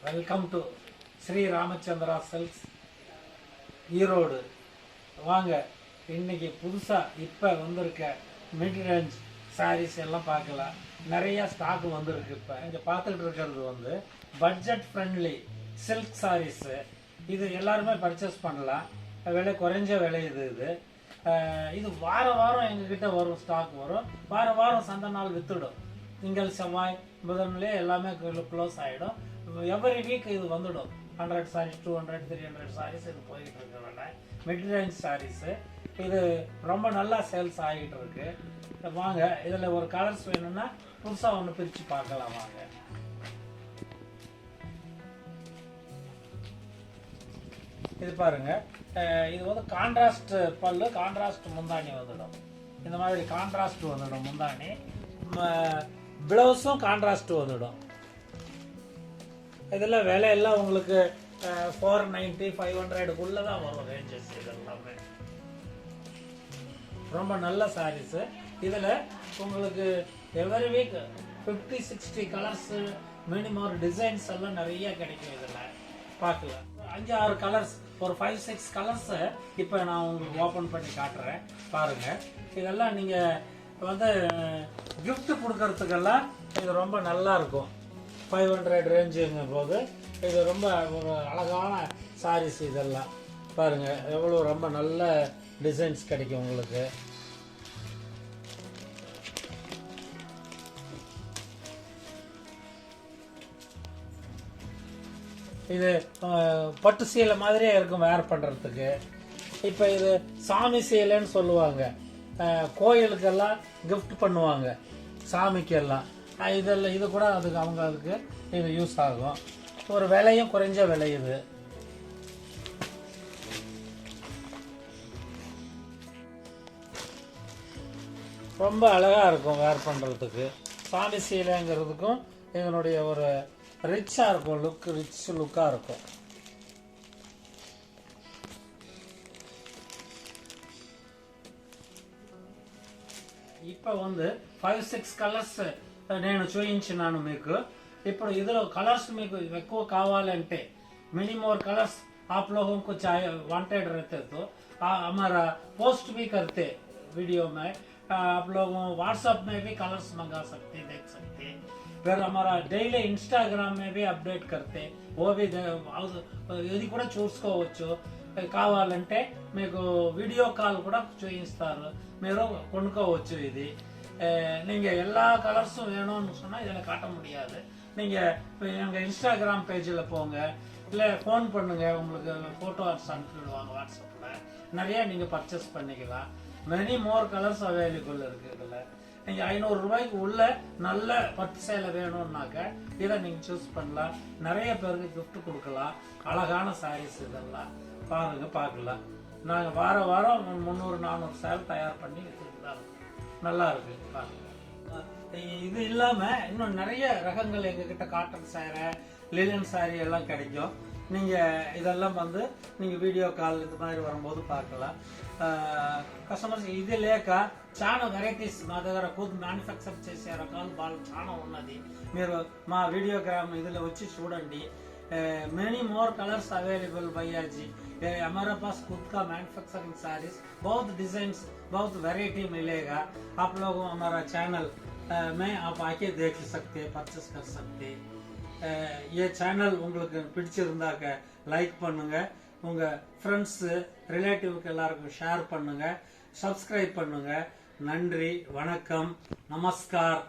Welcome to Shri Ramachandra silks Erode. வாங்க, இன்னைக்கு புதுசாக இப்போ வந்திருக்க மிட் ரேஞ்ச் சாரீஸ் எல்லாம் பார்க்கலாம். நிறைய ஸ்டாக் வந்திருக்கு. இப்போ இங்கே பார்த்துட்டு இருக்கிறது பட்ஜெட் ஃப்ரெண்ட்லி சில்க் சாரீஸு. இது எல்லாருமே பர்ச்சேஸ் பண்ணலாம். விலை குறைஞ்ச விலை இது வாரம் எங்ககிட்ட வரும், ஸ்டாக் வரும். வாரம் சந்தை நாள் வித்துடும். திங்கள் செவ்வாய் புதன்லே எல்லாமே க்ளோஸ் ஆகிடும். எவ்ரி வீக் இது வந்துடும். 100 சாரீஸ், 200, 300 சாரீஸ் இது போய்கிட்டு இருக்கிறனால மிட் ரேஞ்ச் சாரீஸு இது ரொம்ப நல்லா சேல்ஸ் ஆகிட்டு இருக்கு. வாங்க, இதில் ஒரு கலர்ஸ் வேணும்னா புதுசாக ஒன்று பிரித்து பார்க்கலாம். வாங்க, இது பாருங்க. இது கான்ட்ராஸ்ட் பல்லு, கான்ட்ராஸ்ட் முந்தாணி வந்துடும். இந்த மாதிரி கான்ட்ராஸ்ட் வந்துடும் முந்தாணி. பிளவுஸும் கான்ட்ராஸ்ட் வந்துடும். இதில் விலையெல்லாம் உங்களுக்கு 490, 500 தான் வரும் ரேஞ்சஸ். இதெல்லாமே ரொம்ப நல்ல சாரீஸு. இதில் உங்களுக்கு every week 50-60 colours, minimum designs எல்லாம் நிறைய கிடைக்கும். இதில் பார்க்கலாம். 5-6 கலர்ஸ், ஒரு 5-6 கலர்ஸு இப்போ நான் உங்களுக்கு ஓப்பன் பண்ணி காட்டுறேன். பாருங்கள், இதெல்லாம் நீங்கள் கிஃப்ட் கொடுக்கறதுக்கெல்லாம் இது ரொம்ப நல்லா இருக்கும். 500 ரேஞ்சுங்கும் போது இது ரொம்ப ஒரு அழகான சாரீஸ். இதெல்லாம் பாருங்கள், எவ்வளோ ரொம்ப நல்ல டிசைன்ஸ் கிடைக்கும் உங்களுக்கு. இது பட்டு சீலை மாதிரியே இருக்கும் வேர் பண்ணுறதுக்கு. இப்போ இது சாமி சீலைன்னு சொல்லுவாங்க. கோயிலுக்கெல்லாம் கிஃப்ட் பண்ணுவாங்க, சாமிக்கெல்லாம். இதெல்லாம் இது கூட அதுக்கு இது யூஸ் ஆகும். ஒரு விலையும் குறைஞ்ச விலை. இது ரொம்ப அழகாக இருக்கும் வேர் பண்ணுறதுக்கு. சாமி சீலைங்கிறதுக்கும் இதனுடைய ஒரு ரிச்சாக இருக்கும், ரிச் லுக்காக இருக்கும். இப்போ 5-6 కలర్స్ నేను చూయించినాను మీకు. ఇప్పుడు इधर कलर्स మీకు ఎక్కువ కావాలంటే मिनिमम और कलर्स आप लोगों को चाहिए वांटेड रहते तो हमारा पोस्ट भी करते वीडियो में. आप लोग व्हाट्सएप में भी कलर्स मंगा सकते, देख सकते. फिर हमारा डेली इंस्टाग्राम में भी अपडेट करते, वो भी ఇది కూడా చూసుకోవచ్చు. కావాలంటే మీకు వీడియో కాల్ కూడా చూపిస్తారు, మీరు కొనుక్కోవచ్చు. ఇది நீங்கள் எல்லா கலர்ஸும் வேணும்னு சொன்னால் இதில் காட்ட முடியாது. நீங்கள் எங்கள் இன்ஸ்டாகிராம் பேஜில் போங்க, இல்லை ஃபோன் பண்ணுங்கள். உங்களுக்கு ஃபோட்டோஸ் அனுப்பிவிடுவாங்க வாட்ஸ்அப்பில். நிறைய நீங்கள் பர்ச்சேஸ் பண்ணிக்கலாம். மெனி மோர் கலர்ஸ் அவைலபிள் இருக்குது. இதில் நீங்கள் 500 ரூபாய்க்கு உள்ள நல்ல பட்டு சேலை வேணும்னாக்க இதை நீங்கள் சூஸ் பண்ணலாம். நிறைய பேருக்கு கிஃப்ட் கொடுக்கலாம். அழகான சாரீஸ் இதெல்லாம் பார்க்கலாம். நாங்கள் வாரம் 300-400 சேலை தயார் பண்ணி வச்சுருந்தா நல்லா இருக்கு. இது இல்லாமல் இன்னும் நிறைய ரகங்கள் எங்ககிட்ட காட்டன் சேரை, லினன் சாரி எல்லாம் கிடைக்கும். நீங்கள் இதெல்லாம் நீங்கள் வீடியோ கால் இது மாதிரி வரும்போது பார்க்கலாம். కస్టమర్స్ ఇది లేక చాలా వెరైటీస్ మా దగ్గర ఖుద్ మ్యానుఫ్యాక్చర్ చేసే రకాలు వాళ్ళు చాలా ఉన్నది. మీరు మా వీడియోగ్రామ్ ఇదిలో వచ్చి చూడండి. मेनी मोर कलर्स अवेलेबल भैया जी. हमारे पास खुद का मैन्युफैक्चरिंग साड़ीज, बहुत डिजाइन्स, बहुत वैरायटी मिलेगा. आप लोग हमारा चैनल में आप आके देख सकते, परचेस कर सकते. ये चैनल உங்களுக்கு பிடிச்சிருந்தாக்க லைக் பண்ணுங்க, உங்க ஃப்ரெண்ட்ஸ் ரிலேட்டிவ்க்கு எல்லாருக்கும் ஷேர் பண்ணுங்க, சப்ஸ்கிரைப் பண்ணுங்க. நன்றி, வணக்கம், நமஸ்கார்.